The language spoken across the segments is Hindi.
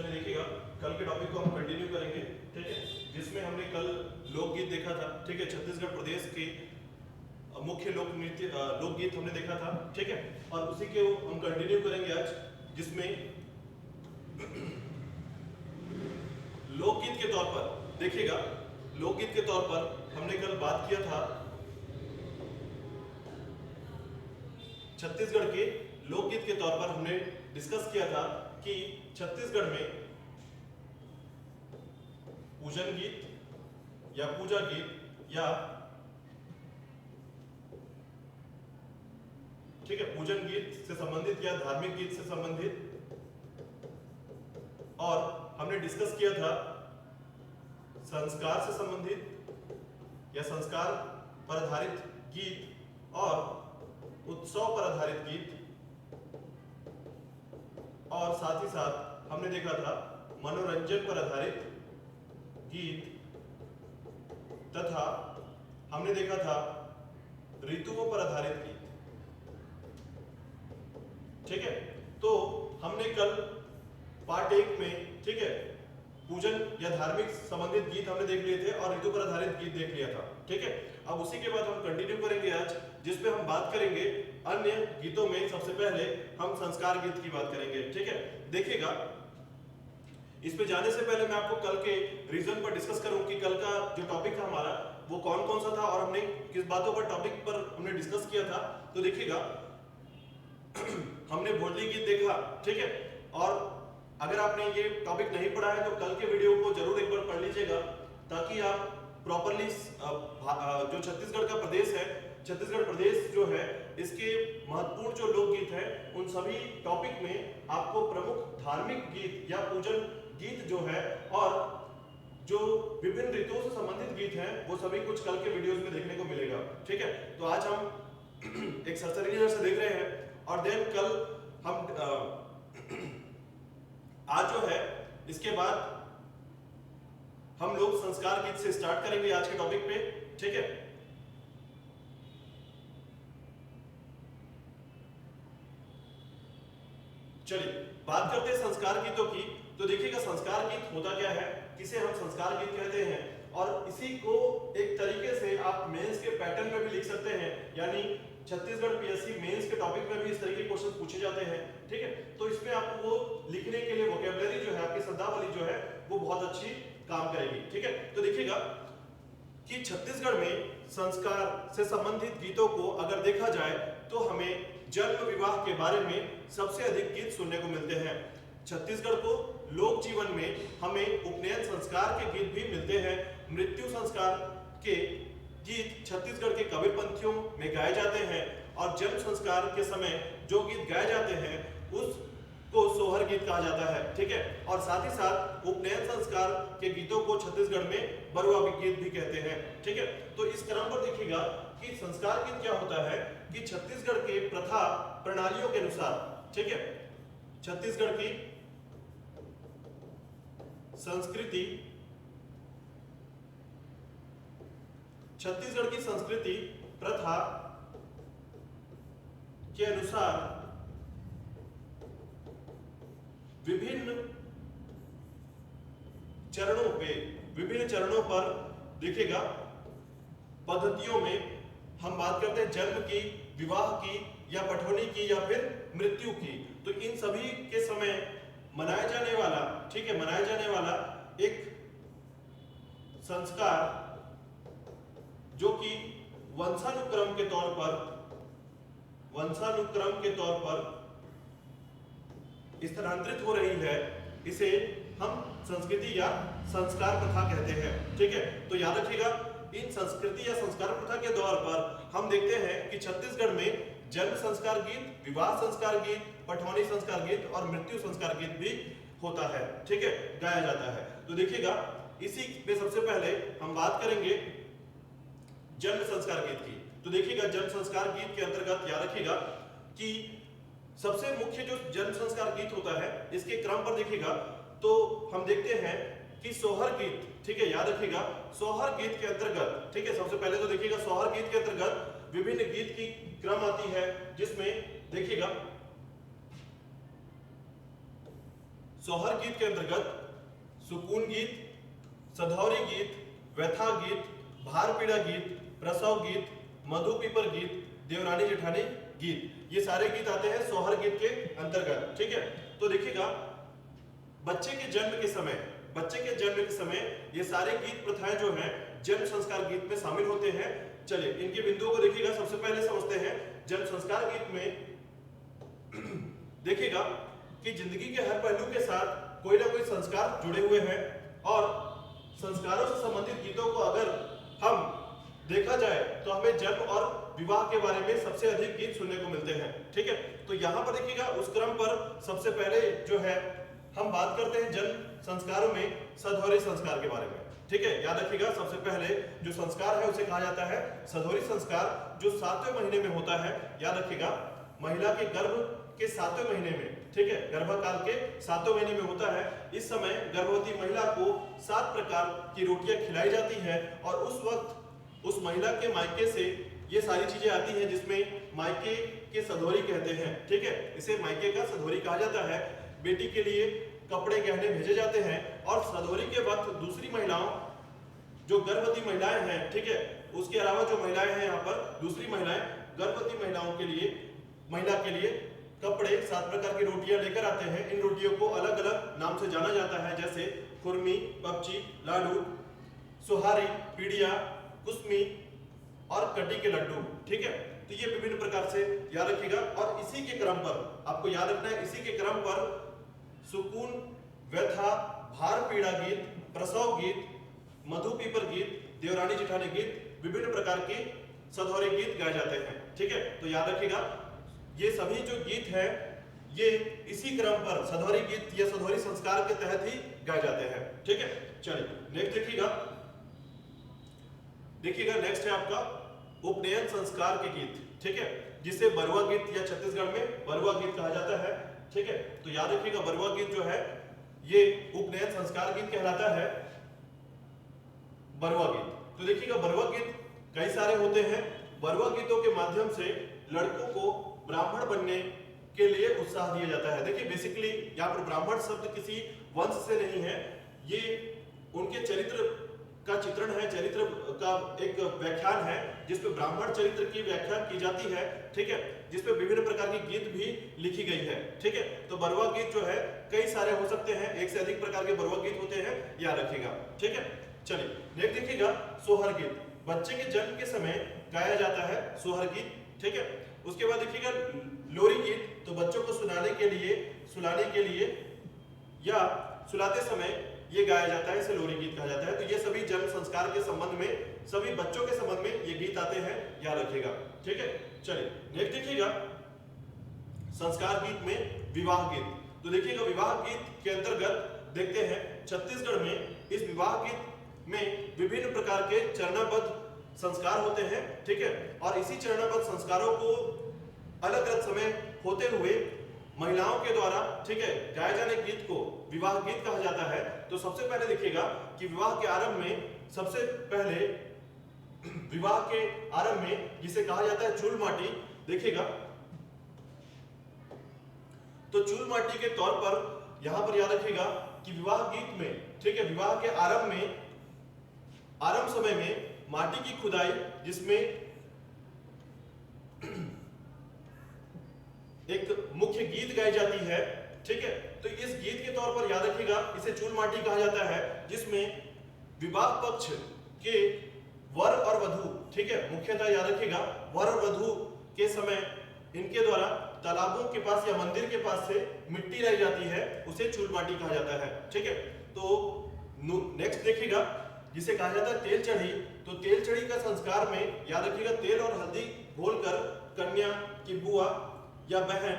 चलिए देखिएगा, कल के टॉपिक को हम कंटिन्यू करेंगे, ठीक है, जिसमें हमने कल लोकगीत देखा था, ठीक है, छत्तीसगढ़ प्रदेश के मुख्य लोक नृत्य लोकगीत हमने देखा था, ठीक है, और उसी के हम कंटिन्यू करेंगे आज, जिसमें लोकगीत के तौर पर देखिएगा, लोकगीत के तौर पर हमने कल बात किया था छत्तीसगढ़ के लोकगीत के तौर पर हमने डिस्कस किया था कि छत्तीसगढ़ में पूजन गीत या पूजा गीत या ठीक है पूजन गीत से संबंधित या धार्मिक गीत से संबंधित, और हमने डिस्कस किया था संस्कार से संबंधित या संस्कार पर आधारित गीत और उत्सव पर आधारित गीत, और साथ ही साथ हमने देखा था मनोरंजन पर आधारित गीत, तथा हमने देखा था ऋतुओं पर आधारित गीत, ठीक है। तो हमने कल पार्ट 1 में, ठीक है, पूजन या धार्मिक संबंधित गीत हमने देख लिए थे और ऋतु पर आधारित गीत देख लिया था, ठीक है। अब उसी के बाद हम कंटिन्यू करेंगे आज, जिसमें हम बात करेंगे अन्य गीतों में। सबसे पहले हम संस्कार गीत की बात करेंगे, ठीक है। देखिएगा, इस पे जाने से पहले मैं आपको कल के रीजन पर डिस्कस करूं कि कल का जो टॉपिक था हमारा वो कौन कौन सा था और हमने किस बातों पर टॉपिक पर हमने डिस्कस किया था। तो देखिएगा, हमने भोजली गीत देखा, ठीक है, और अगर आपने ये टॉपिक नहीं पढ़ा है तो कल के वीडियो को जरूर एक बार पढ़ लीजिएगा, ताकि आप प्रॉपर्ली जो छत्तीसगढ़ का प्रदेश है, छत्तीसगढ़ प्रदेश जो है, इसके महत्वपूर्ण जो लोकगीत है उन सभी टॉपिक में आपको प्रमुख धार्मिक गीत या पूजन गीत जो है और जो विभिन्न ऋतुओं से संबंधित गीत हैं वो सभी कुछ कल के वीडियोस में देखने को मिलेगा, ठीक है। तो आज हम एक सरसरी नजर से देख रहे हैं और देन कल हम आज जो है इसके बाद हम लोग संस्कार गीत से स्टार्ट करेंगे आज के टॉपिक पे, ठीक है। चलिए बात करते हैं संस्कार गीतों की। तो देखिएगा, संस्कार गीत होता क्या है, किसे हम संस्कार गीत कहते हैं, और इसी को एक तरीके से आप मेंस के पैटर्न में भी लिख सकते हैं, यानी छत्तीसगढ़ पीएससी मेंस के टॉपिक में भी इस तरीके के क्वेश्चन पूछे जाते हैं, ठीक है। तो इसमें आपको वो लिखने के लिए वोकैबुलरी जो है, आपकी शब्दावली जो है वो बहुत अच्छी काम करेगी, ठीक है। तो देखिएगा कि छत्तीसगढ़ में संस्कार से संबंधित गीतों को अगर देखा जाए तो हमें जन्म विवाह के बारे में सबसे अधिक गीत सुनने को मिलते हैं। छत्तीसगढ़ को लोक जीवन में हमें उपनयन संस्कार के गीत भी मिलते हैं। मृत्यु संस्कार के गीत छत्तीसगढ़ के कबीरपंथियों में गाए जाते हैं, और जन्म संस्कार के समय जो गीत गाए जाते हैं उसको सोहर गीत कहा जाता है, ठीक है। और साथ ही साथ उपनयन संस्कार के गीतों को छत्तीसगढ़ में बरुआ गीत भी कहते हैं, ठीक है। तो इस क्रम पर देखिएगा कि संस्कार गीत क्या होता है कि छत्तीसगढ़ के प्रथा प्रणालियों के अनुसार, ठीक है, छत्तीसगढ़ की संस्कृति, छत्तीसगढ़ की संस्कृति प्रथा के अनुसार विभिन्न चरणों पर देखिएगा पद्धतियों में हम बात करते हैं जन्म की, विवाह की या पठौनी की या फिर मृत्यु की। तो इन सभी के समय मनाया जाने वाला, ठीक है, मनाया जाने वाला एक संस्कार जो कि वंशानुक्रम के तौर पर स्थानांतरित हो रही है, इसे हम संस्कृति या संस्कार प्रथा कहते हैं, ठीक है। तो याद रखिएगा, इन संस्कृति या संस्कार प्रथा के दौर पर हम देखते हैं कि छत्तीसगढ़ में जन्म संस्कार गीत, विवाह संस्कार गीत, पठौनी संस्कार गीत और मृत्यु संस्कार गीत भी होता है, ठीक है, गाया जाता है। तो देखिएगा, इसी में सबसे पहले हम बात करेंगे जन्म संस्कार गीत की। तो देखिएगा, जन्म संस्कार गीत के अंतर्गत याद रखिएगा कि सबसे मुख्य जो जन्म संस्कार गीत होता है, इसके क्रम पर देखिएगा तो हम देखते हैं कि सोहर गीत, ठीक है, याद रखिएगा, सोहर गीत के अंतर्गत, ठीक है, सबसे पहले तो देखिएगा सोहर गीत के अंतर्गत विभिन्न गीत की क्रम आती है, जिसमें देखिएगा सोहर गीत के अंतर्गत सुकून गीत, सधौरी गीत, व्यथा गीत, भार पीड़ा गीत, प्रसव गीत, मधु पीपर गीत, देवरानी जेठानी गीत, ये सारे गीत आते हैं सोहर गीत के अंतर्गत। ठीक है, तो देखिएगा बच्चे के जन्म के समय ये सारे गीत प्रथाएं जो हैं जन्म संस्कार गीत में शामिल होते हैं। चलिए इनके बिंदुओं को देखिएगा। सबसे पहले समझते हैं जन्म संस्कार गीत में देखिएगा कि जिंदगी के हर पहलू के साथ कोई ना कोई संस्कार जुड़े हुए हैं और संस्कारों से संबंधित गीतों को अगर हम देखा जाए तो हमें जन्म और विवाह के बारे में सबसे अधिक गीत सुनने को मिलते हैं। ठीक है, तो यहाँ पर देखिएगा उस क्रम पर सबसे पहले जो है हम बात करते हैं जन्म संस्कारों में सधौरी संस्कार के बारे में। ठीक है, याद रखिएगा सबसे पहले जो संस्कार है उसे कहा जाता है सधौरी संस्कार, जो 7वें महीने में होता है। याद रखिएगा महिला के गर्भ के 7वें महीने में, ठीक है, गर्भकाल के 7वें महीने में होता है। इस समय गर्भवती महिला को 7 प्रकार की रोटियां खिलाई जाती है और उस वक्त उस महिला के मायके से ये सारी चीजें आती हैं जिसमें मायके के सधौरी कहते हैं। ठीक है, इसे मायके का सधौरी कहा जाता है। बेटी के लिए कपड़े गहने भेजे जाते हैं और सधौरी के वक्त दूसरी महिलाओं जो गर्भवती महिलाएं हैं, ठीक है, उसके अलावा जो महिलाएं हैं यहाँ पर दूसरी महिलाएं गर्भवती महिलाओं के लिए महिला के लिए कपड़े 7 प्रकार की रोटियां लेकर आते हैं। इन रोटियों को अलग अलग नाम से जाना जाता है, जैसे खुरमी, पपची, लाडू, सुहारी, पीड़िया, कुस्मी और कटी के लड्डू। ठीक है, तो ये विभिन्न प्रकार से याद रखिएगा। और इसी के क्रम पर आपको याद रखना है, इसी के क्रम पर सुकून, व्यथा, भार पीड़ा गीत, प्रसव गीत, मधु पीपर गीत, देवरानी जेठानी गीत, विभिन्न प्रकार के सधौरी गीत गाए जाते हैं। ठीक है, तो याद रखिएगा ये सभी जो गीत हैं ये इसी क्रम पर सधौरी गीत या सधौरी संस्कार के तहत ही गाए जाते हैं। ठीक है, चलिए नेक्स्ट देखिएगा नेक्स्ट है आपका उपनयन संस्कार के गीत। ठीक है, जिसे बरुआ गीत या छत्तीसगढ़ में बरुआ गीत कहा जाता है। ठीक है, तो याद रखिएगा बरुआ गीत जो है ये उपनयन संस्कार गीत कहलाता है, बरुआ गीत। तो देखिएगा बरुआ गीत कई सारे होते हैं। बरुआ गीतों के माध्यम से लड़कों को ब्राह्मण बनने के लिए उत्साह दिया जाता है। देखिए बेसिकली यहाँ पर ब्राह्मण शब्द किसी वंश से नहीं है, ये उनके चरित्र का चित्रण है, चरित्र का एक व्याख्यान है जिसपे ब्राह्मण चरित्र की व्याख्या की जाती है। ठीक है, जिसपे विभिन्न प्रकार की गीत भी लिखी गई है। ठीक है, तो बरुआ गीत जो है कई सारे हो सकते हैं, एक से अधिक प्रकार के बरुआ गीत होते हैं, याद रखिएगा। ठीक है, चलिए नेक्स्ट देखिएगा सोहर गीत। बच्चे के जन्म के समय गाया जाता है सोहर गीत। ठीक है, उसके बाद देखिएगा लोरी गीत, तो बच्चों को सुलाने के लिए या सुलाते समय ये गाया जाता है, इसे लोरी गीत कहा जाता है। तो ये सभी जन्म संस्कार के संबंध में, सभी बच्चों के संबंध में ये गीत आते हैं, याद रखिएगा। ठीक है, चलिए नेक्स्ट देखिएगा संस्कार गीत में विवाह गीत। तो देखिएगा विवाह गीत के अंतर्गत देखते हैं छत्तीसगढ़ में इस विवाह गीत में विभिन्न प्रकार के चरणबद्ध संस्कार होते हैं। ठीक है, और इसी चरणबद्ध संस्कारों को अलग अलग समय होते हुए महिलाओं के द्वारा, ठीक है, गाए जाने गीत को विवाह गीत कहा जाता है। तो सबसे पहले देखिएगा कि विवाह के आरंभ में, सबसे पहले विवाह के आरंभ में जिसे कहा जाता है चूल माटी, देखिएगा तो चूल माटी के तौर पर यहां पर याद रखिएगा कि विवाह गीत में, ठीक है, विवाह के आरंभ समय में माटी की खुदाई, जिसमें एक मुख्य गीत गाई जाती है। ठीक है, तो इस गीत के तौर पर याद रखिएगा इसे चूल माटी कहा जाता है, जिसमें विवाह पक्ष के वर और वधू, ठीक है, मुख्यतः याद रखिएगा वर और वधू के समय इनके द्वारा तालाबों के पास या मंदिर के पास से मिट्टी लाई जाती है, उसे चूल माटी कहा जाता है। ठीक है, तो नेक्स्ट देखिएगा जिसे कहा जाता है तेल चढ़ी। तो तेल चढ़ी का संस्कार में याद रखिएगा तेल और हल्दी घोलकर कन्या की बुआ या बहन,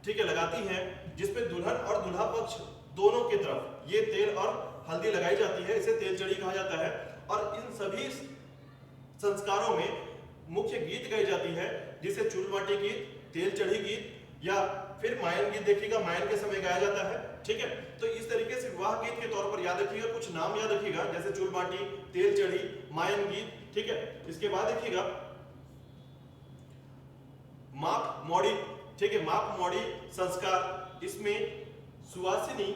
ठीक है, लगाती हैं, जिसपे दुल्हन और दूल्हा पक्ष दोनों की तरफ ये तेल और हल्दी लगाई जाती है, इसे तेल चढ़ी कहा जाता है। और इन सभी संस्कारों में मुख्य गीत गाई जाती है, जिसे चूल माटी गीत, तेल चढ़ी गीत या फिर मायन गीत देखिएगा मायन के समय गाया जाता है। ठीक है, तो इस तरीके से विवाह गीत के तौर पर याद रखिएगा कुछ नाम याद रखिएगा, जैसे चूल माटी, तेल चढ़ी, मायन गीत। ठीक है, इसके बाद देखिएगा माप मौड़ी, ठीक है, माप मौड़ी संस्कार, इसमें सुवासिनी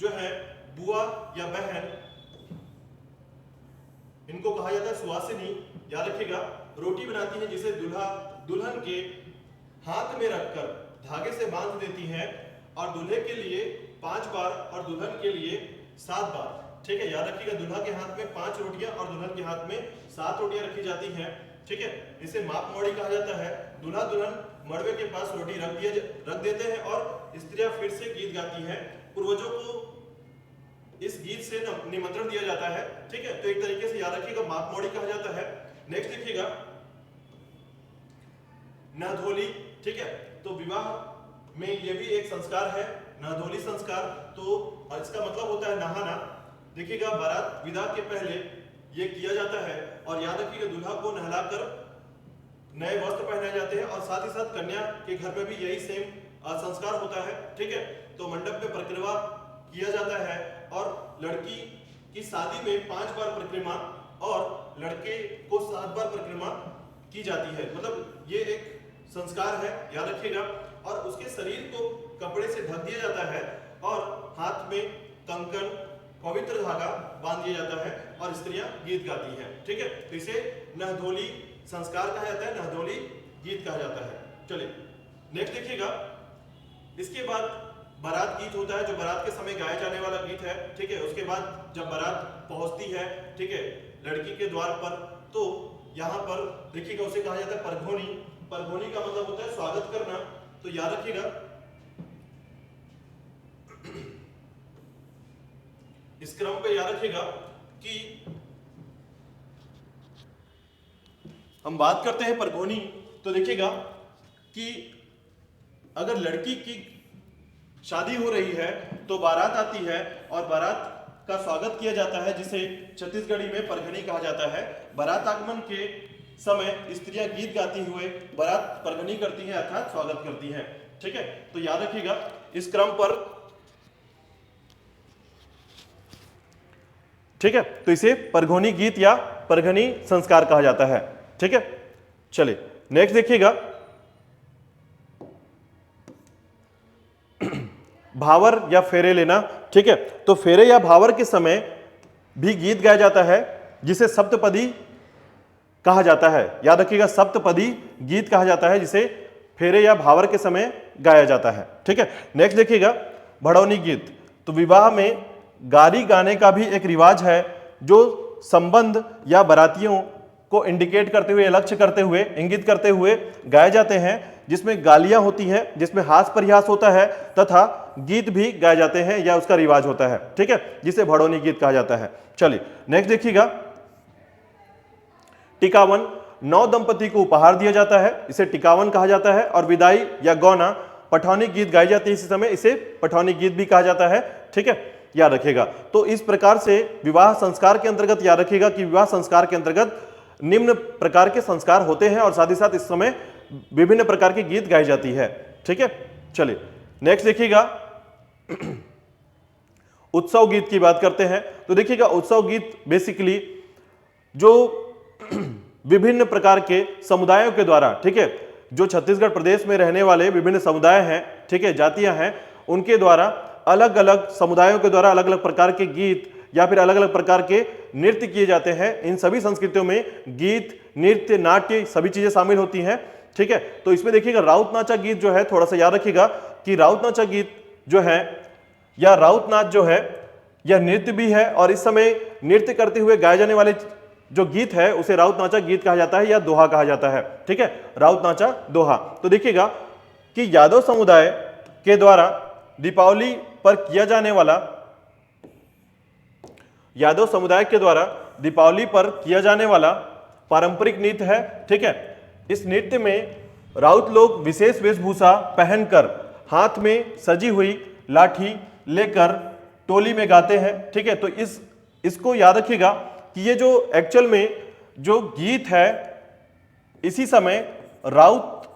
जो है बुआ या बहन, इनको कहा जाता है सुवासिनी। याद रखिएगा, रोटी बनाती है जिसे दूल्हा दुल्हन के हाथ में रखकर धागे से बांध देती है, और दूल्हे के लिए 5 बार और दुल्हन के लिए 7 बार। ठीक है, याद रखिएगा, दूल्हा के हाथ में 5 रोटियां और दुल्हन के हाथ में 7 रोटियां रखी जाती हैं। ठीक है, इसे माप मौड़ी कहा जाता है। दूल्हा दुल्हन मड़वे के पास रोटी रख देते हैं और स्त्रियां फिर से गीत गाती हैं। पूर्वजों को इस गीत से निमंत्रण दिया जाता है। ठीक है, तो एक तरीके से याद रखिएगा माप मौड़ी कहा जाता है। नेक्स्ट देखिएगा नाधोली। ठीक है, तो विवाह में ये भी एक संस्कार है, नाधोली संस्कार। तो इसका मतलब होता है नहाना। देखिएगा, बारात विदा के पहले ये किया जाता है, और याद रखिएगा दूल्हा को नहलाकर नए वस्त्र पहनाए जाते हैं, और साथ ही साथ कन्या के घर में भी यही सेम संस्कार होता है। ठीक है, तो मंडप में परिक्रमा किया जाता है, और लड़की की शादी में 5 बार परिक्रमा और लड़के को 7 बार परिक्रमा की जाती है। मतलब ये एक संस्कार है, याद रखिएगा। और उसके शरीर को कपड़े से ढक दिया जाता है, और हाथ में कंकन, पवित्र धागा बांध दिया जाता है, और स्त्रियां गीत गाती हैं। ठीक है, तो इसे नाधोली संस्कार कहा जाता है, नाधोली गीत कहा जाता है। चलिए नेक्स्ट देखिएगा, इसके बाद बारात गीत होता है, जो बारात के समय गाया जाने वाला गीत है। ठीक है, उसके बाद जब बारात पहुंचती है, ठीक है, लड़की के द्वार पर, तो यहाँ पर देखिएगा उसे कहा जाता है परघोनी। परघोनी का मतलब होता है स्वागत करना। तो याद रखिएगा, इस क्रम पे याद रखिएगा कि हम बात करते हैं परघोनी। तो देखिएगा कि अगर लड़की की शादी हो रही है तो बारात आती है, और बारात का स्वागत किया जाता है, जिसे छत्तीसगढ़ी में परघनी कहा जाता है। बारात आगमन के समय स्त्रियां गीत गाती हुए बारात परघनी करती हैं, अर्थात स्वागत करती हैं। ठीक है, तो याद रखिएगा इस क्रम पर। ठीक है, तो इसे परघोनी गीत या परघनी संस्कार कहा जाता है। ठीक है, चलिए नेक्स्ट देखिएगा, भावर या फेरे लेना। ठीक है, तो फेरे या भावर के समय भी गीत गाया जाता है, जिसे सप्तपदी कहा जाता है। याद रखिएगा, सप्तपदी गीत कहा जाता है, जिसे फेरे या भावर के समय गाया जाता है। ठीक है, नेक्स्ट देखिएगा भड़ौनी गीत। तो विवाह में गारी गाने का भी एक रिवाज है, जो संबंध या बारातियों को इंडिकेट करते हुए, लक्ष्य करते हुए, इंगित करते हुए गाए जाते हैं, जिसमें गालियां होती हैं, जिसमें हास परिहास होता है, तथा गीत भी गाए जाते हैं या उसका रिवाज होता है। ठीक है, जिसे भड़ौनी गीत कहा जाता है। चलिए नेक्स्ट देखिएगा, टिकावन। नौ दंपति को उपहार दिया जाता है, इसे टिकावन कहा जाता है। और विदाई या गौना, पठौनी गीत गाई जाती है इसी समय, इसे पठौनी गीत भी कहा जाता है। ठीक है, याद रखिएगा। तो इस प्रकार से विवाह संस्कार के अंतर्गत याद रखिएगा कि विवाह संस्कार के अंतर्गत निम्न प्रकार के संस्कार होते हैं, और साथ ही साथ इस समय विभिन्न प्रकार की गीत गाई जाती है। ठीक है, चलिए नेक्स्ट देखिएगा, उत्सव गीत की बात करते हैं। तो देखिएगा, उत्सव गीत बेसिकली जो विभिन्न प्रकार के समुदायों के द्वारा, ठीक है, जो छत्तीसगढ़ प्रदेश में रहने वाले विभिन्न समुदाय हैं, ठीक है, जातियां हैं, उनके द्वारा अलग अलग समुदायों के द्वारा अलग अलग प्रकार के गीत या फिर अलग अलग प्रकार के नृत्य किए जाते हैं। इन सभी संस्कृतियों में गीत, नृत्य, नाट्य सभी चीजें शामिल होती हैं। ठीक है, तो इसमें देखिएगा राउत नाचा गीत जो है, थोड़ा सा याद रखिएगा कि राउत नाचा गीत जो है या राउत नाच जो है यह नृत्य भी है, और इस समय नृत्य करते हुए गाए जाने वाले जो गीत है उसे राउत नाचा गीत कहा जाता है या दोहा कहा जाता है। ठीक है, राउत नाचा दोहा। तो देखिएगा कि यादव समुदाय के द्वारा दीपावली पर किया जाने वाला, यादव समुदाय के द्वारा दीपावली पर किया जाने वाला पारंपरिक नृत्य है। ठीक है, इस नृत्य में राउत लोग विशेष वेशभूषा पहनकर हाथ में सजी हुई लाठी लेकर टोली में गाते हैं। ठीक है, तो इसको याद रखिएगा कि ये जो एक्चुअल में जो गीत है, इसी समय राउत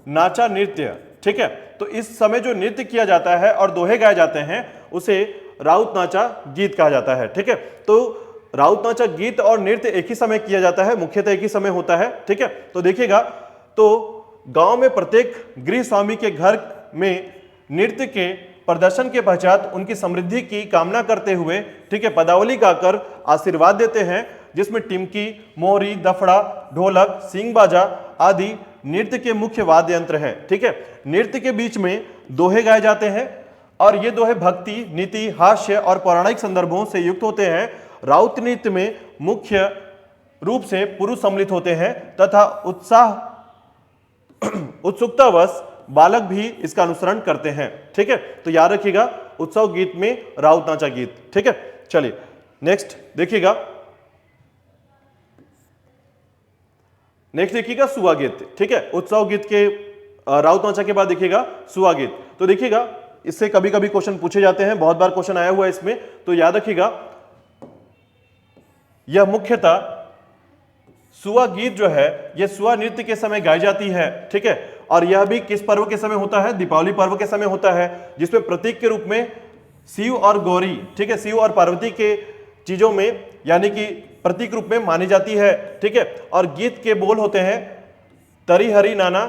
नाचा नृत्य, ठीक है, तो इस समय जो नृत्य किया जाता है और दोहे गाए जाते हैं उसे राउत नाचा गीत कहा जाता है। ठीक है, तो राउत नाचा गीत और नृत्य एक ही समय किया जाता है, मुख्यतः एक ही समय होता है। ठीक है, तो देखिएगा, तो गांव में प्रत्येक गृह स्वामी के घर में नृत्य के प्रदर्शन के पश्चात उनकी समृद्धि की कामना करते हुए, ठीक है, पदावली गाकर आशीर्वाद देते हैं, जिसमें टिमकी, मोहरी, दफड़ा, ढोलक, सींग बाजा आदि नृत्य के मुख्य वाद्य यंत्र है। ठीक है, नृत्य के बीच में दोहे गाए जाते हैं और ये दोहे भक्ति, नीति, हास्य और पौराणिक संदर्भों से युक्त होते हैं। राउत नृत्य में मुख्य रूप से पुरुष सम्मिलित होते हैं तथा उत्सुकतावश बालक भी इसका अनुसरण करते हैं। ठीक है, तो याद रखिएगा उत्सव गीत में राउत नाचा गीत। ठीक है, चलिए नेक्स्ट देखिएगा, सुआ गीत। ठीक है, उत्सव गीत के राउत नाचा के बाद देखिएगा सुआ गीत। तो देखिएगा इससे कभी कभी क्वेश्चन पूछे जाते हैं, बहुत बार क्वेश्चन आया हुआ है इसमें, तो याद रखिएगा यह मुख्यतः सुआ गीत जो है यह सुआ नृत्य के समय गाई जाती है। ठीक है, और यह भी किस पर्व के समय होता है? दीपावली पर्व के समय होता है, जिसमें प्रतीक के रूप में शिव और गौरी, ठीक है, शिव और पार्वती के चीजों में यानी कि प्रतीक रूप में मानी जाती है। ठीक है, और गीत के बोल होते हैं तरी हरी नाना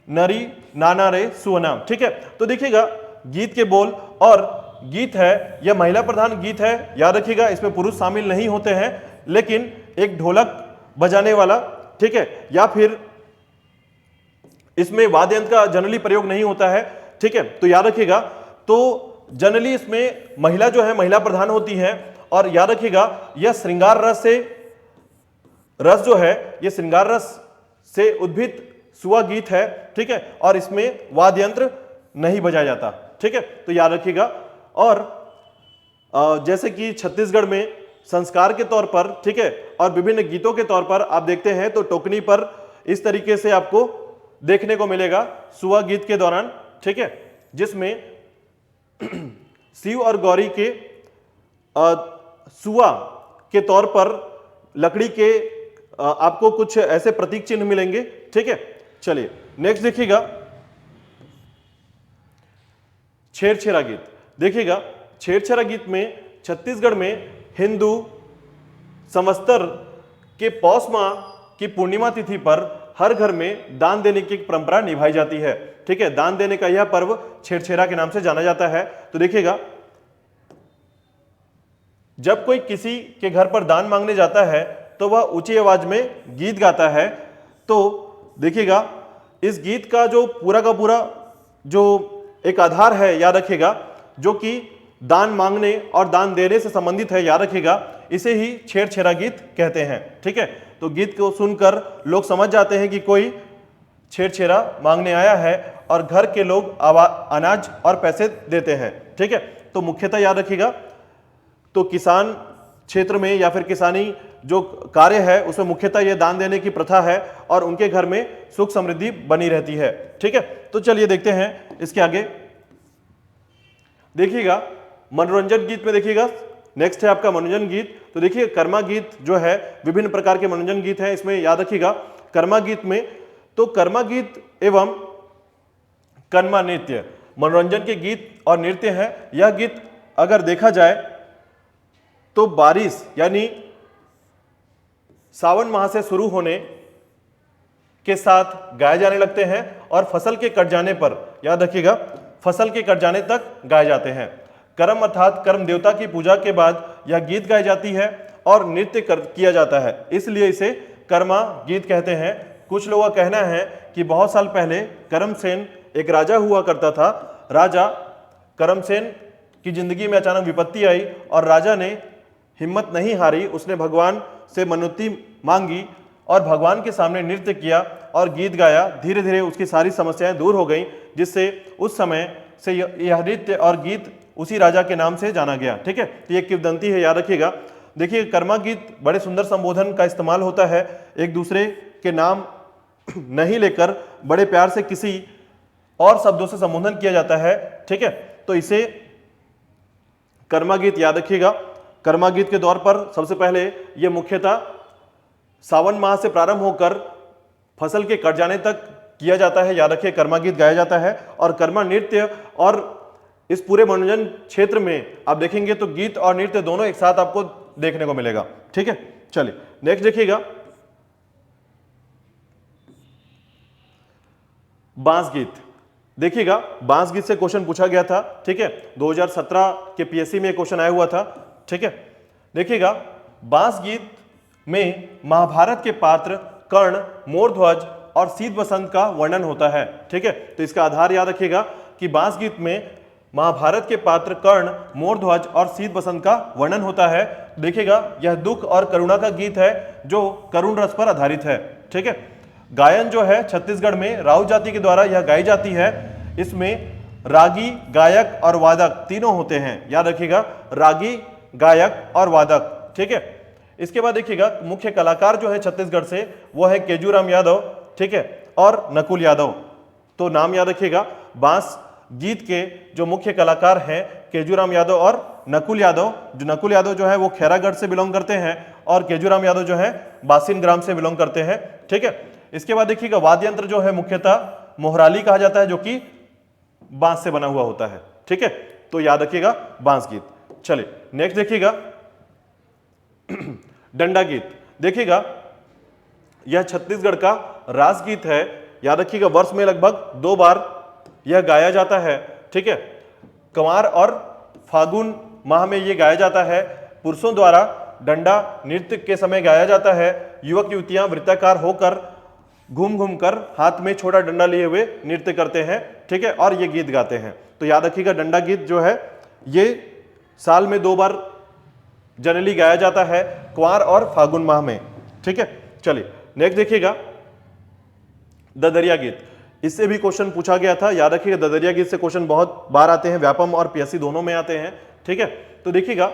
नरी नाना रे सुअनाम। ठीक है, तो देखिएगा गीत के बोल, और गीत है यह महिला प्रधान गीत है, याद रखिएगा इसमें पुरुष शामिल नहीं होते हैं, लेकिन एक ढोलक बजाने वाला, ठीक है, या फिर इसमें वाद्य यंत्र का जनरली प्रयोग नहीं होता है। ठीक है, तो याद रखिएगा, तो जनरली इसमें महिला जो है महिला प्रधान होती है, और याद रखिएगा यह श्रृंगार रस जो है यह श्रृंगार रस से उद्भित सुआ गीत है। ठीक है, और इसमें वाद्य यंत्र नहीं बजाया जाता। ठीक है, तो याद रखिएगा। और जैसे कि छत्तीसगढ़ में संस्कार के तौर पर, ठीक है, और विभिन्न गीतों के तौर पर आप देखते हैं तो टोकनी पर इस तरीके से आपको देखने को मिलेगा सुआ गीत के दौरान। ठीक है, जिसमें शिव और गौरी के सुआ के तौर पर लकड़ी के आपको कुछ ऐसे प्रतीक चिन्ह मिलेंगे। ठीक है, चलिए नेक्स्ट देखिएगा छेरछेरा गीत। देखिएगा छेरछेरा गीत में छत्तीसगढ़ में हिंदू संवत्सर के पौष माह की पूर्णिमा तिथि पर हर घर में दान देने की परंपरा निभाई जाती है। ठीक है, दान देने का यह पर्व छेरछेरा के नाम से जाना जाता है। तो देखिएगा जब कोई किसी के घर पर दान मांगने जाता है तो वह ऊंची आवाज में गीत गाता है। तो देखिएगा इस गीत का जो पूरा का पूरा जो एक आधार है, याद रखिएगा, जो कि दान मांगने और दान देने से संबंधित है, याद रखिएगा, इसे ही छेरछेरा गीत कहते हैं। ठीक है, तो गीत को सुनकर लोग समझ जाते हैं कि कोई छेरछेरा मांगने आया है और घर के लोग अनाज और पैसे देते हैं। ठीक है, तो मुख्यतः याद रखिएगा, तो किसान क्षेत्र में या फिर किसानी जो कार्य है उसमें मुख्यतः यह दान देने की प्रथा है और उनके घर में सुख समृद्धि बनी रहती है। ठीक है, तो चलिए देखते हैं इसके आगे। देखिएगा मनोरंजन गीत में, देखिएगा नेक्स्ट है आपका मनोरंजन गीत। तो देखिए कर्मा गीत जो है, विभिन्न प्रकार के मनोरंजन गीत हैं इसमें, याद रखिएगा कर्मा गीत में, तो कर्मा गीत एवं कर्मा नृत्य मनोरंजन के गीत और नृत्य है। यह गीत अगर देखा जाए तो बारिश यानी सावन माह से शुरू होने के साथ गाए जाने लगते हैं और फसल के कट जाने पर, याद रखिएगा, फसल के कट जाने तक गाए जाते हैं। कर्म अर्थात कर्म देवता की पूजा के बाद यह गीत गाई जाती है और नृत्य किया जाता है, इसलिए इसे कर्मा गीत कहते हैं। कुछ लोगों का कहना है कि बहुत साल पहले करमसेन एक राजा हुआ करता था। राजा करमसेन की जिंदगी में अचानक विपत्ति आई और राजा ने हिम्मत नहीं हारी, उसने भगवान से मन्नती मांगी और भगवान के सामने नृत्य किया और गीत गाया। धीरे धीरे उसकी सारी समस्याएं दूर हो गईं, जिससे उस समय से यह नृत्य और गीत उसी राजा के नाम से जाना गया। ठीक है, तो ये किंवदंती है, याद रखिएगा। देखिए कर्मा गीत बड़े सुंदर संबोधन का इस्तेमाल होता है, एक दूसरे के नाम नहीं लेकर बड़े प्यार से किसी और शब्दों से संबोधन किया जाता है। ठीक है, तो इसे कर्मा गीत याद रखिएगा। कर्मा गीत के दौर पर सबसे पहले यह मुख्यतः सावन माह से प्रारंभ होकर फसल के कट जाने तक किया जाता है, याद रखिए कर्मा गीत गाया जाता है। और कर्मा नृत्य और इस पूरे मनोरंजन क्षेत्र में आप देखेंगे तो गीत और नृत्य दोनों एक साथ आपको देखने को मिलेगा। ठीक है, चलिए नेक्स्ट देखिएगा बांस गीत। देखिएगा बांस गीत से क्वेश्चन पूछा गया था, ठीक है, 2017 के पीएससी में क्वेश्चन आया हुआ था, ठीक है। देखिएगा बांस गीत में महाभारत के पात्र कर्ण, मोरध्वज और शीत वसंत का वर्णन होता है, ठीक है। तो इसका आधार याद रखिएगा कि बांस गीत में महाभारत के पात्र कर्ण, मोरध्वज और शीत वसंत का वर्णन होता है। देखिएगा यह दुख और करुणा का गीत है जो करुण रस पर आधारित है, ठीक है। गायन जो है छत्तीसगढ़ में राउत जाति के द्वारा यह गाई जाती है। इसमें रागी, गायक और वादक तीनों होते हैं, याद रखिएगा, रागी, गायक और वादक, ठीक है। इसके बाद देखिएगा मुख्य कलाकार जो है छत्तीसगढ़ से वो है केजूराम यादव, ठीक है, और नकुल यादव। तो नाम याद रखिएगा, बांस गीत के जो मुख्य कलाकार हैं केजूराम यादव और नकुल यादव। जो नकुल यादव जो है वो खैरागढ़ से बिलोंग करते हैं और केजूराम यादव जो है बासिन ग्राम से बिलोंग करते हैं, ठीक है। इसके बाद देखिएगा वाद्य यंत्र जो है मुख्यतः मोहराली कहा जाता है जो कि बांस से बना हुआ होता है, ठीक है। तो याद रखिएगा बांस गीत। चलिए नेक्स्ट देखिएगा डंडा गीत। देखिएगा यह छत्तीसगढ़ का राजगीत है, याद रखिएगा, वर्ष में लगभग 2 बार यह गाया जाता है, ठीक है। कंवार और फागुन माह में यह गाया जाता है। पुरुषों द्वारा डंडा नृत्य के समय गाया जाता है। युवक युवतियां वृत्ताकार होकर घूम घूम कर हाथ में छोटा डंडा लिए हुए नृत्य करते हैं, ठीक है, और ये गीत गाते हैं। तो याद रखिएगा डंडा गीत जो है ये साल में 2 बार जनरली गाया जाता है, कुंवार और फागुन माह में, ठीक है। चलिए नेक्स्ट देखिएगा ददरिया गीत। इससे भी क्वेश्चन पूछा गया था, याद रखिएगा ददरिया गीत से क्वेश्चन बहुत बार आते हैं, व्यापम और पीएससी दोनों में आते हैं, ठीक है। तो देखिएगा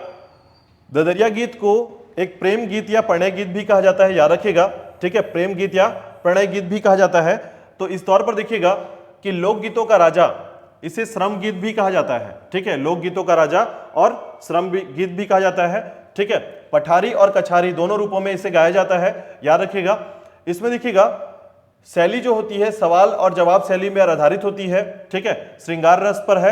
ददरिया गीत को एक प्रेम गीत या प्रणय गीत भी कहा जाता है, याद रखिएगा, ठीक है, प्रेम गीत या प्रणय गीत भी कहा जाता है। तो इस तौर पर देखिएगा कि लोकगीतों का राजा, इसे श्रम गीत भी कहा जाता है, ठीक है, लोकगीतों का राजा और श्रम गीत भी कहा जाता है, ठीक है। पठारी और कछारी दोनों रूपों में इसे गाया जाता है, याद रखिएगा। इसमें देखिएगा शैली जो होती है सवाल और जवाब शैली में आधारित होती है, ठीक है, श्रृंगार रस पर है,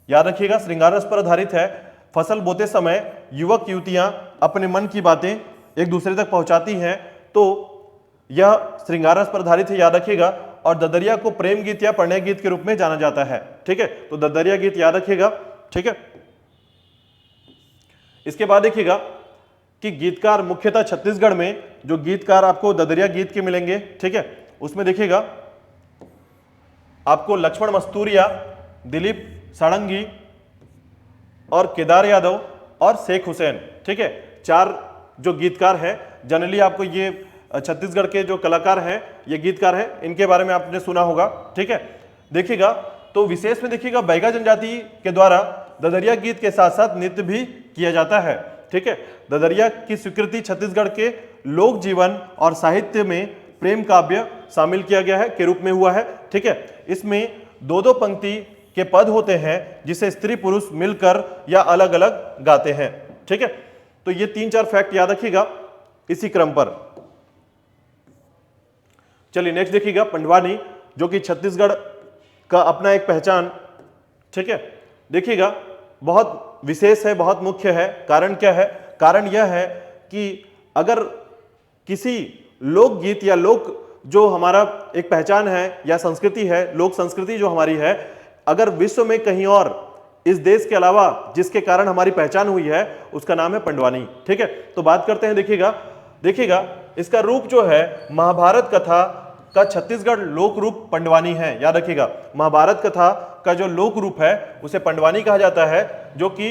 याद रखिएगा, श्रृंगार रस पर आधारित है। फसल बोते समय युवक युवतियां अपने मन की बातें एक दूसरे तक पहुंचाती हैं, तो यह श्रृंगार रस पर आधारित है, याद रखिएगा। और ददरिया को प्रेम गीत या प्रणय गीत के रूप में जाना जाता है, ठीक है। तो ददरिया गीत याद रखिएगा, ठीक है। इसके बाद देखिएगा कि गीतकार मुख्यतः छत्तीसगढ़ में जो गीतकार आपको ददरिया गीत के मिलेंगे, ठीक है, उसमें देखिएगा आपको लक्ष्मण मस्तूरिया, दिलीप सारंगी और केदार यादव और शेख हुसैन, ठीक है, 4 जो गीतकार हैं। जनरली आपको ये छत्तीसगढ़ के जो कलाकार हैं, ये गीतकार हैं, इनके बारे में आपने सुना होगा, ठीक है। देखिएगा तो विशेष में देखिएगा बैगा जनजाति के द्वारा ददरिया गीत के साथ साथ नृत्य भी किया जाता है, ठीक है। ददरिया की स्वीकृति छत्तीसगढ़ के लोक जीवन और साहित्य में प्रेम काव्य शामिल किया गया है के रूप में हुआ है, ठीक है। इसमें 2-2 पंक्ति के पद होते हैं जिसे स्त्री पुरुष मिलकर या अलग अलग गाते हैं, ठीक है। तो ये 3-4 फैक्ट याद रखिएगा इसी क्रम पर। चलिए नेक्स्ट देखिएगा पंडवानी, जो कि छत्तीसगढ़ का अपना एक पहचान, ठीक है। देखिएगा बहुत विशेष है, बहुत मुख्य है। कारण क्या है? कारण यह है कि अगर किसी लोकगीत या लोक जो हमारा एक पहचान है या संस्कृति है, लोक संस्कृति जो हमारी है, अगर विश्व में कहीं और इस देश के अलावा जिसके कारण हमारी पहचान हुई है, उसका नाम है पंडवानी, ठीक है। तो बात करते हैं, देखिएगा इसका रूप जो है महाभारत कथा का छत्तीसगढ़ लोक रूप पंडवानी है, याद रखिएगा। महाभारत कथा का जो लोक रूप है उसे पंडवानी कहा जाता है, जो कि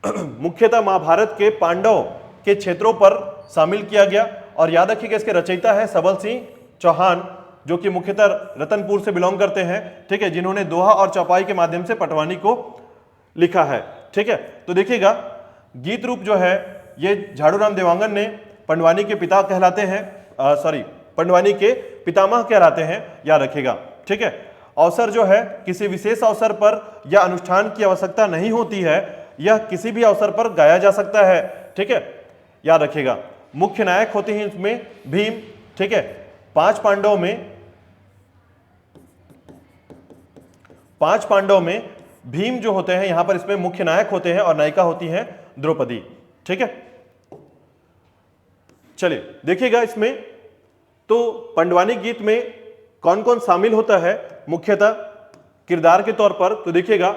मुख्यतः महाभारत के पांडव के क्षेत्रों पर शामिल किया गया। और याद रखिएगा इसके रचयिता है सबल सिंह चौहान, जो कि मुख्यतः रतनपुर से बिलोंग करते हैं, ठीक है, जिन्होंने दोहा और चौपाई के माध्यम से पंडवानी को लिखा है, ठीक है। तो देखिएगा गीत रूप जो है ये झाड़ूराम देवांगन ने पंडवानी के पिता कहलाते हैं, पंडवानी के पितामह कहलाते हैं, याद रखिएगा, ठीक है। अवसर जो है किसी विशेष अवसर पर या अनुष्ठान की आवश्यकता नहीं होती है, यह किसी भी अवसर पर गाया जा सकता है, ठीक है, याद रखिएगा। मुख्य नायक होते हैं इसमें भीम, ठीक है। 5 पांडवों में भीम जो होते हैं यहां पर इसमें मुख्य नायक होते हैं और नायिका होती है द्रौपदी, ठीक है। चलिए देखिएगा इसमें तो पंडवानी गीत में कौन कौन शामिल होता है। मुख्यतः किरदार के तौर पर तो देखिएगा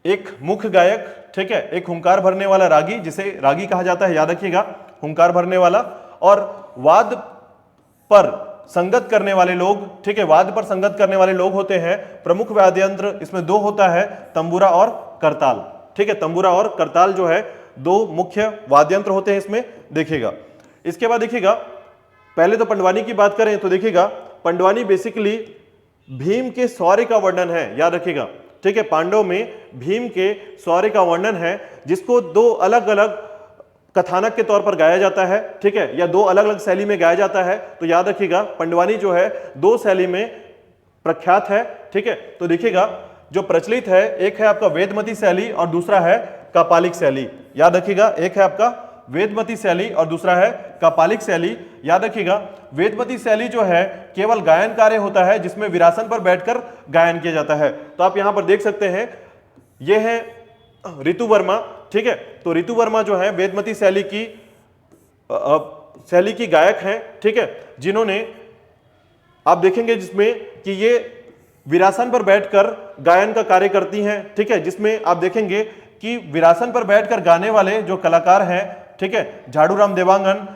एक मुख्य गायक, ठीक है, एक हुंकार भरने वाला रागी, जिसे रागी कहा जाता है, याद रखिएगा, हुंकार भरने वाला, और वाद्य पर संगत करने वाले लोग, ठीक है, वाद्य पर संगत करने वाले लोग होते हैं। प्रमुख वाद्य यंत्र इसमें दो होता है, तंबूरा और करताल, ठीक है, तंबूरा और करताल जो है दो मुख्य वाद्य यंत्र होते हैं इसमें, देखिएगा। इसके बाद देखिएगा, पहले तो पंडवानी की बात करें तो देखिएगा, पंडवानी बेसिकली भीम के शौर्य का वर्णन है, याद रखिएगा, ठीक है, पांडव में भीम के शौर्य का वर्णन है, जिसको दो अलग अलग कथानक के तौर पर गाया जाता है, ठीक है, या दो अलग अलग शैली में गाया जाता है। तो याद रखिएगा पंडवानी जो है दो शैली में प्रख्यात है, ठीक है। तो देखिएगा जो प्रचलित है, एक है आपका वेदमती शैली और दूसरा है कापालिक शैली, याद रखिएगा, एक है आपका वेदमती शैली और दूसरा है कापालिक शैली। याद रखिएगा वेदमती शैली जो है केवल गायन कार्य होता है, जिसमें विरासन पर बैठकर गायन किया जाता है। तो आप यहां पर देख सकते हैं, यह है ऋतु वर्मा, ठीक है। तो ऋतु वर्मा जो है वेदमती शैली की गायक हैं, ठीक है, जिन्होंने आप देखेंगे जिसमें कि ये विरासन पर बैठकर गायन का कार्य करती हैं, ठीक है, जिसमें आप देखेंगे कि विरासन पर बैठकर गाने वाले जो कलाकार हैं, ठीक है, झाड़ूराम देवांगन,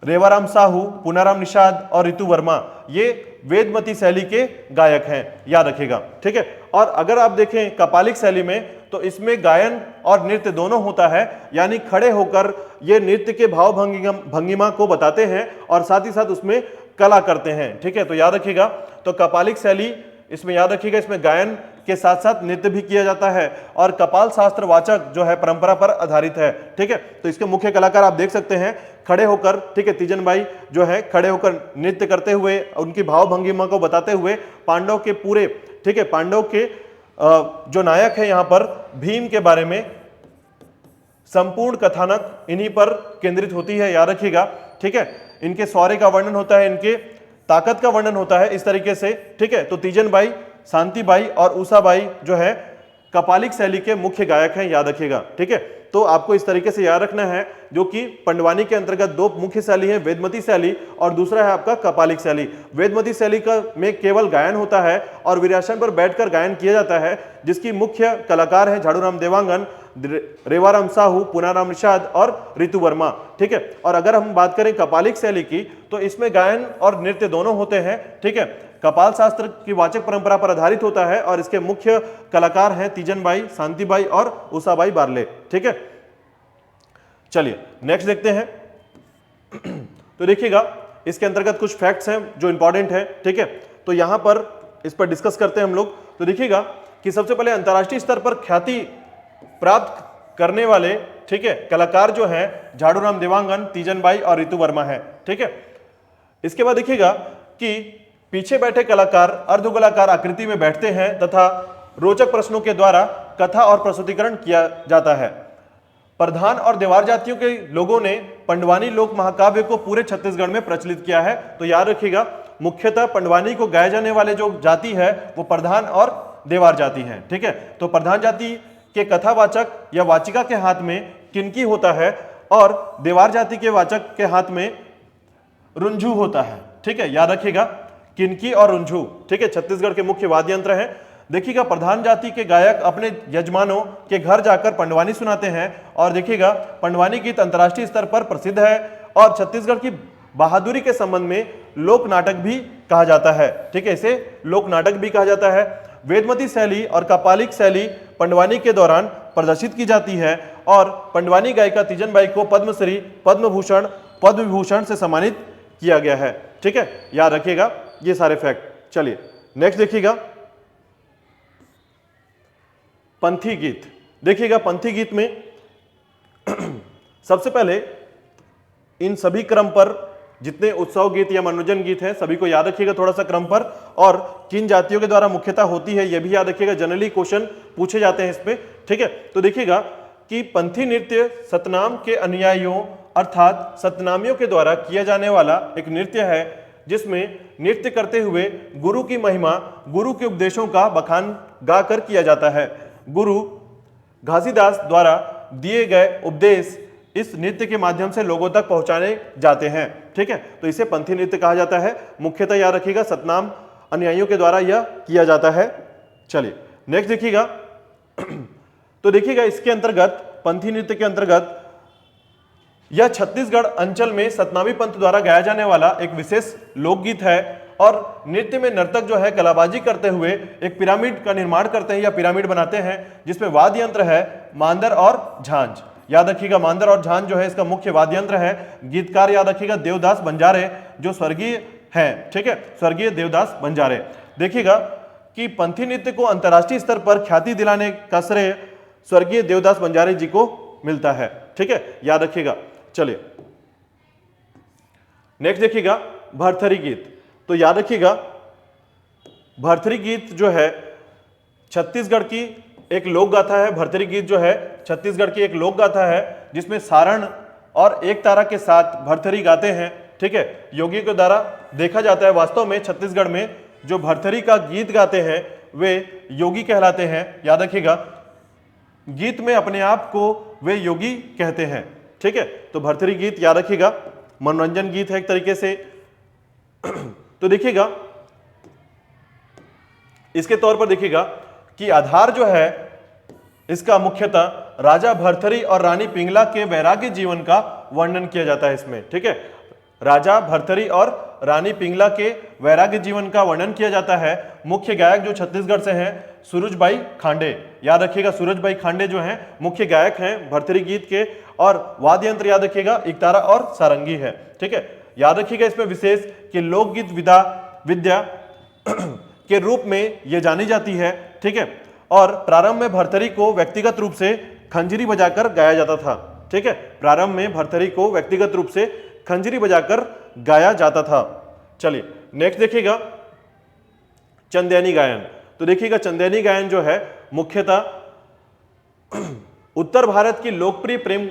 रेवाराम साहू, पुनाराम निषाद और ऋतु वर्मा, ये वेदमती शैली के गायक हैं, याद रखिएगा, ठीक है। और अगर आप देखें कपालिक शैली में, तो इसमें गायन और नृत्य दोनों होता है, यानी खड़े होकर ये नृत्य के भाव भंगिमा को बताते हैं और साथ ही साथ उसमें कला करते हैं, ठीक है। तो याद रखिएगा, तो कपालिक शैली इसमें याद रखिएगा, इसमें गायन के साथ साथ नृत्य भी किया जाता है और कपाल शास्त्र वाचक जो है परंपरा पर आधारित है, ठीक है। तो इसके मुख्य कलाकार आप देख सकते हैं खड़े होकर, ठीक है, तीजन बाई जो है खड़े होकर नृत्य करते हुए, उनकी भाव भंगिमा को बताते हुए पांडव के पूरे, ठीक है, पांडव के जो नायक है यहां पर भीम के बारे में संपूर्ण कथानक इन्हीं पर केंद्रित होती है, याद रखिएगा, ठीक है। इनके शौर्य का वर्णन होता है, इनके ताकत का वर्णन होता है इस तरीके से, ठीक है। तो तीजन बाई, शांति बाई और उषा बाई जो है कपालिक शैली के मुख्य गायक हैं, याद रखिएगा, ठीक है। तो आपको इस तरीके से याद रखना है, जो कि पंडवानी के अंतर्गत दो मुख्य शैली है, वेदमती शैली और दूसरा है आपका कपालिक शैली। वेदमती शैली का में केवल गायन होता है और विरासन पर बैठकर गायन किया जाता है, जिसकी मुख्य कलाकार है झाड़ूराम देवांगन, रेवाराम साहू, पुनाराम निषाद और ऋतु वर्मा, ठीक है। और अगर हम बात करें कपालिक शैली की, तो इसमें गायन और नृत्य दोनों होते हैं, ठीक है। कपाल शास्त्र की वाचक परंपरा पर आधारित होता है और इसके मुख्य कलाकार हैं तीजन बाई, शांति बाई और उषाबाई बारले, ठीक है। चलिए नेक्स्ट देखते हैं। तो देखिएगा इसके अंतर्गत कुछ फैक्ट्स हैं जो इंपॉर्टेंट है, ठीक है। तो यहां पर इस पर डिस्कस करते हैं हम लोग। तो देखिएगा कि सबसे पहले अंतर्राष्ट्रीय स्तर पर ख्याति प्राप्त करने वाले, ठीक है, कलाकार जो हैं झाड़ूराम देवांगन, तीजन बाई और ऋतु वर्मा है, ठीक है। इसके बाद देखिएगा कि पीछे बैठे कलाकार अर्धगोलाकार आकृति में बैठते हैं तथा रोचक प्रश्नों के द्वारा कथा और प्रस्तुतिकरण किया जाता है। प्रधान और देवार जातियों के लोगों ने पंडवानी लोक महाकाव्य को पूरे छत्तीसगढ़ में प्रचलित किया है। तो याद रखिएगा मुख्यतः पंडवानी को गाए जाने वाले जो जाति है वो प्रधान और देवार जाति है, ठीक है। तो प्रधान जाति के कथावाचक या वाचिका के हाथ में किनकी होता है और देवार जाति के वाचक के हाथ में रुंझू होता है, ठीक है, याद रखिएगा, किनकी और रुंझू, ठीक है, छत्तीसगढ़ के मुख्य वाद्य यंत्र हैं। देखिएगा प्रधान जाति के गायक अपने यजमानों के घर जाकर पंडवानी सुनाते हैं और देखिएगा पंडवानी गीत अंतर्राष्ट्रीय स्तर पर प्रसिद्ध है और छत्तीसगढ़ की बहादुरी के संबंध में लोक नाटक भी कहा जाता है, ठीक है, इसे लोक नाटक भी कहा जाता है। वेदमती शैली और कपालिक शैली पंडवानी के दौरान प्रदर्शित की जाती है और पंडवानी गायिका तीजन बाई को पद्मश्री, पद्म भूषण, पद्म विभूषण से सम्मानित किया गया है, ठीक है, याद रखिएगा ये सारे फैक्ट। चलिए नेक्स्ट देखिएगा पंथी गीत। देखिएगा पंथी गीत में सबसे पहले इन सभी क्रम पर जितने उत्सव गीत या मनोरंजन गीत हैं सभी को याद रखिएगा थोड़ा सा क्रम पर, और किन जातियों के द्वारा मुख्यतः होती है यह भी याद रखिएगा, जनरली क्वेश्चन पूछे जाते हैं इसमें, ठीक है। तो देखिएगा कि पंथी नृत्य सतनाम के अनुयायियों अर्थात सतनामियों के द्वारा किया जाने वाला एक नृत्य है, जिसमें नृत्य करते हुए गुरु की महिमा, गुरु के उपदेशों का बखान गाकर किया जाता है। गुरु घासीदास द्वारा दिए गए उपदेश इस नृत्य के माध्यम से लोगों तक पहुंचाने जाते हैं, ठीक है। तो इसे पंथी नृत्य कहा जाता है। मुख्यतः याद रखिएगा सतनाम अनुयायियों के द्वारा यह किया जाता है। चलिए नेक्स्ट देखिएगा। तो देखिएगा इसके अंतर्गत पंथी नृत्य के अंतर्गत यह छत्तीसगढ़ अंचल में सतनामी पंथ द्वारा गाया जाने वाला एक विशेष लोकगीत है और नृत्य में नर्तक जो है कलाबाजी करते हुए एक पिरामिड का निर्माण करते हैं या पिरामिड बनाते हैं, जिसमें वाद्य यंत्र है मांदर और झांझ। याद रखिएगा मांदर और झांझ जो है इसका मुख्य वाद्य यंत्र है। गीतकार याद रखिएगा देवदास बंजारे जो स्वर्गीय हैं, ठीक है, स्वर्गीय देवदास बंजारे। देखिएगा कि पंथी नृत्य को अंतर्राष्ट्रीय स्तर पर ख्याति दिलाने का श्रेय स्वर्गीय देवदास बंजारे जी को मिलता है, ठीक है, याद रखिएगा। चलिए नेक्स्ट देखिएगा भरथरी गीत। तो याद रखिएगा भरथरी गीत जो है छत्तीसगढ़ की एक लोक गाथा है। भरथरी गीत जो है छत्तीसगढ़ की एक लोक गाथा है जिसमें सारण और एक तारा के साथ भरथरी गाते हैं, ठीक है। योगी के द्वारा देखा जाता है वास्तव में छत्तीसगढ़ में जो भरथरी का गीत गाते हैं वे योगी कहलाते हैं। याद रखिएगा गीत में अपने आप को वे योगी कहते हैं, ठीक है। तो भरथरी गीत याद रखिएगा मनोरंजन गीत है एक तरीके से। तो देखिएगा इसके तौर पर देखिएगा कि आधार जो है इसका मुख्यतः राजा भरथरी और रानी पिंगला के वैराग्य जीवन का वर्णन किया जाता है इसमें, ठीक है। राजा भरथरी और रानी पिंगला के वैराग्य जीवन का वर्णन किया जाता है। मुख्य गायक जो छत्तीसगढ़ से हैं सूरजबाई खांडे। याद रखिएगा सूरजबाई खांडे जो हैं मुख्य गायक हैं भरथरी गीत के, और वाद्य यंत्र याद रखिएगा एकतारा और सारंगी है, ठीक है। याद रखिएगा इसमें विशेष कि लोकगीत विद्या के रूप में यह जानी जाती है, ठीक है। और प्रारंभ में भरथरी को व्यक्तिगत रूप से खंजरी बजाकर गाया जाता था, ठीक है। प्रारंभ में भरथरी को व्यक्तिगत रूप से खंजरी बजाकर गाया जाता था। चलिए नेक्स्ट देखिएगा चंदेनी गायन। तो देखिएगा चंदेनी गायन जो है मुख्यतः उत्तर भारत की लोकप्रिय प्रेम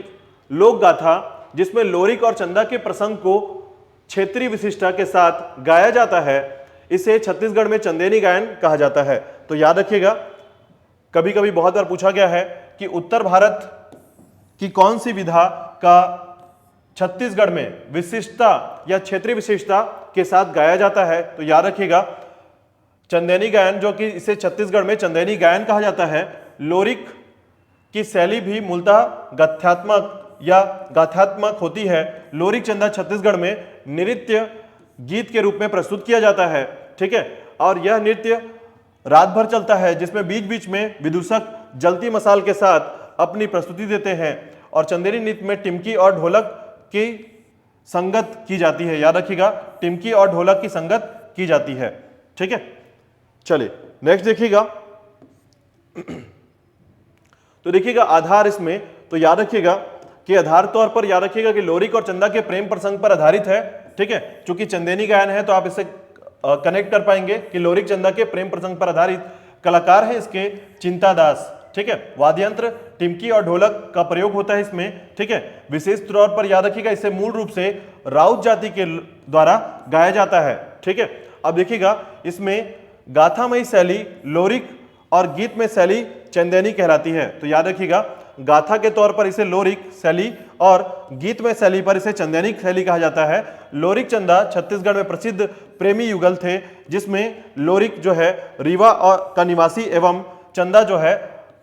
लोक गाथा जिसमें लोरिक और चंदा के प्रसंग को क्षेत्रीय विशिष्टता के साथ गाया जाता है, इसे छत्तीसगढ़ में चंदेनी गायन कहा जाता है। तो याद रखिएगा कभी कभी बहुत बार पूछा गया है कि उत्तर भारत की कौन सी विधा का छत्तीसगढ़ में विशिष्टता या क्षेत्रीय विशिष्टता के साथ गाया जाता है। तो याद रखिएगा चंदेनी गायन जो कि इसे छत्तीसगढ़ में चंदेनी गायन कहा जाता है। लोरिक की शैली भी मूलतः गद्यात्मक या गाथात्मक होती है। लोरिक चंदा छत्तीसगढ़ में नृत्य गीत के रूप में प्रस्तुत किया जाता है, ठीक है। और यह नृत्य रात भर चलता है जिसमें बीच बीच में विदूषक जलती मसाल के साथ अपनी प्रस्तुति देते हैं। और चंदेरी नृत्य में टिमकी और ढोलक की संगत की जाती है। याद रखिएगा टिमकी और ढोलक की संगत की जाती है, ठीक है। चलिए नेक्स्ट देखिएगा। तो देखिएगा आधार इसमें, तो याद रखिएगा कि आधार तौर पर याद रखिएगा कि लोरिक और चंदा के प्रेम प्रसंग पर आधारित है, ठीक है। चूंकि चंदेनी गायन है तो आप इसे कनेक्ट कर पाएंगे कि लोरिक चंदा के प्रेम प्रसंग पर आधारित। कलाकार है इसके चिंतादास, ठीक है। वाद्य यंत्र टिमकी और ढोलक का प्रयोग होता है इसमें, ठीक है। विशेष तौर पर याद रखिएगा इसे मूल रूप से राउत जाति के द्वारा गाया जाता है, ठीक है। अब देखिएगा इसमें गाथामयी शैली लोरिक और गीत में शैली चंदेनी कहलाती है। तो याद रखिएगा गाथा के तौर पर इसे लोरिक शैली और गीत में शैली पर इसे चंदेनी शैली कहा जाता है। लोरिक चंदा छत्तीसगढ़ में प्रसिद्ध प्रेमी युगल थे जिसमें लोरिक जो है रीवा और का निवासी एवं चंदा जो है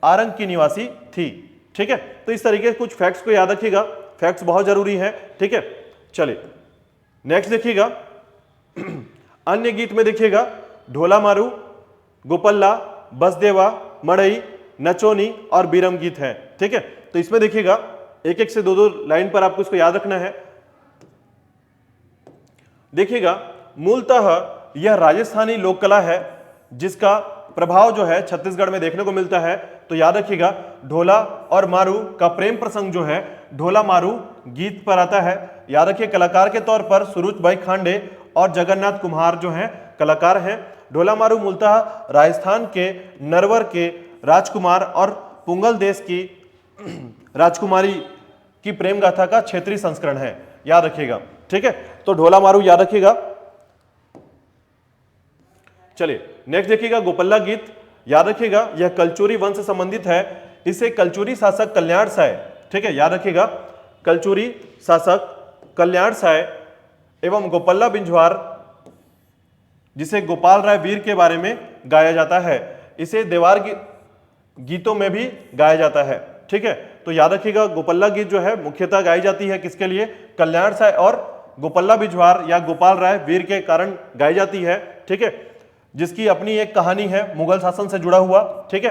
आरंग की निवासी थी, ठीक है। तो इस तरीके से कुछ फैक्ट्स को याद रखिएगा, फैक्ट्स बहुत जरूरी है, ठीक है। चलिए नेक्स्ट देखिएगा अन्य गीत में देखिएगा ढोला मारू, गोपल्ला, बसदेवा, मड़ई, नचोनी और बीरम गीत है, ठीक है। तो इसमें देखिएगा एक एक से दो दो लाइन पर आपको इसको याद रखना है। देखिएगा मूलतः यह राजस्थानी लोक कला है जिसका प्रभाव जो है छत्तीसगढ़ में देखने को मिलता है। तो याद रखिएगा ढोला और मारू का प्रेम प्रसंग जो है ढोला मारू गीत पर आता है। याद रखिए कलाकार के तौर पर सूरजबाई खांडे और जगन्नाथ कुम्हार जो हैं कलाकार हैं। ढोला मारू मूलतः राजस्थान के नरवर के राजकुमार और पुंगल देश की राजकुमारी की प्रेम गाथा का क्षेत्रीय संस्करण है, याद रखिएगा, ठीक है। तो ढोला मारू याद रखिएगा। चलिए नेक्स्ट देखिएगा गोपल्ला गीत। याद रखिएगा यह कलचुरी वंश से संबंधित है। इसे कलचुरी शासक कल्याण साय, ठीक है, याद रखिएगा कलचुरी शासक कल्याण साय एवं गोपल्ला बिंजवार जिसे गोपाल राय वीर के बारे में गाया जाता है। इसे देवार गीतों में भी गाया जाता है। ठीक है, तो याद रखिएगा गोपल्ला गीत जो है मुख्यतः गाई जाती है किसके लिए? कल्याण साय और गोपल्ला बिजवार या गोपाल राय वीर के कारण गाई जाती है। ठीक है, जिसकी अपनी एक कहानी है मुगल शासन से जुड़ा हुआ। ठीक है,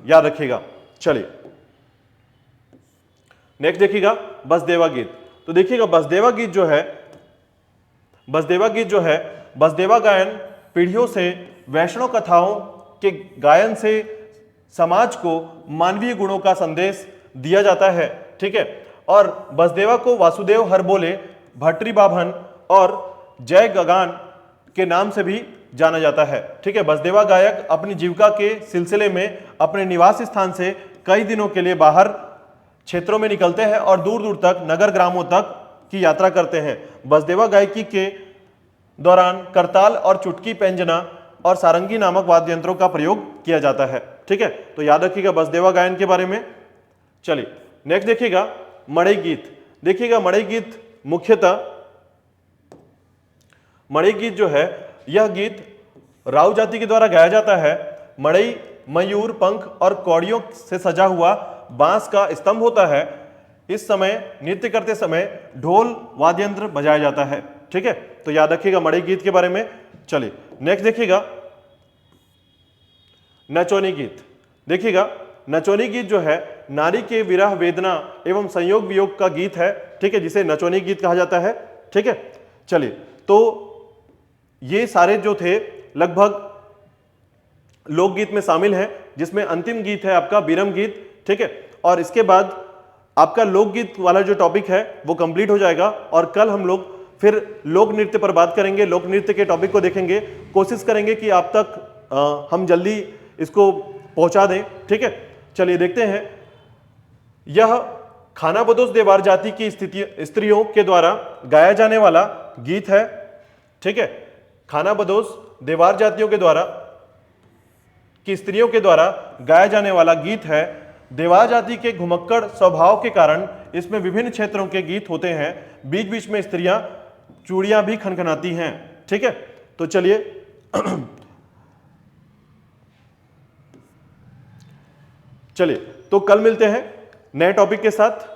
याद रखिएगा। चलिए नेक्स्ट देखिएगा बसदेवा गीत। तो देखिएगा बसदेवा गीत जो है, बसदेवा गायन पीढ़ियों से वैष्णव कथाओं के गायन से समाज को मानवीय गुणों का संदेश दिया जाता है। ठीक है, और बसदेवा को वासुदेव हरबोले, भट्टरी बाभन और जय गगान के नाम से भी जाना जाता है। ठीक है, बसदेवा गायक अपनी जीविका के सिलसिले में अपने निवास स्थान से कई दिनों के लिए बाहर क्षेत्रों में निकलते हैं और दूर दूर तक नगर ग्रामों तक की यात्रा करते हैं। बसदेवा गायकी के दौरान करताल और चुटकी, पैंजना और सारंगी नामक वाद्य यंत्रों का प्रयोग किया जाता है। ठीक है, तो याद रखिएगा बसदेवा गायन के बारे में। चलिए नेक्स्ट देखिएगा मड़ई गीत। देखिएगा मड़ई गीत मुख्यतः, मड़ई गीत जो है यह गीत राव जाति के द्वारा गाया जाता है। मड़ई मयूर पंख और कौड़ियों से सजा हुआ बांस का स्तंभ होता है। इस समय नृत्य करते समय ढोल वाद्य यंत्र बजाया जाता है। ठीक है, तो याद रखिएगा मड़ई गीत के बारे में। चलिए नेक्स्ट देखिएगा नचोनी गीत। देखिएगा नचोनी गीत जो है नारी के विरह वेदना एवं संयोग वियोग का गीत है। ठीक है, जिसे नचोनी गीत कहा जाता है। ठीक है, चलिए तो ये सारे जो थे लगभग लोकगीत में शामिल हैं, जिसमें अंतिम गीत है आपका विरम गीत। ठीक है, और इसके बाद आपका लोकगीत वाला जो टॉपिक है वो कंप्लीट हो जाएगा और कल हम लोग फिर लोक नृत्य पर बात करेंगे। लोक नृत्य के टॉपिक को देखेंगे, कोशिश करेंगे कि आप तक हम जल्दी इसको पहुंचा दें। ठीक है, चलिए देखते हैं। यह खानाबदोश देवार जाति की स्त्रियों के द्वारा गाया जाने वाला गीत है। ठीक है, खानाबदोश देवार जातियों के द्वारा की स्त्रियों के द्वारा गाया जाने वाला गीत है। देवार जाति के घुमक्कड़ स्वभाव के कारण इसमें विभिन्न क्षेत्रों के गीत होते हैं। बीच बीच में स्त्रियां चूड़ियां भी खनखनाती हैं। ठीक है, तो चलिए चलिए तो कल मिलते हैं नए टॉपिक के साथ।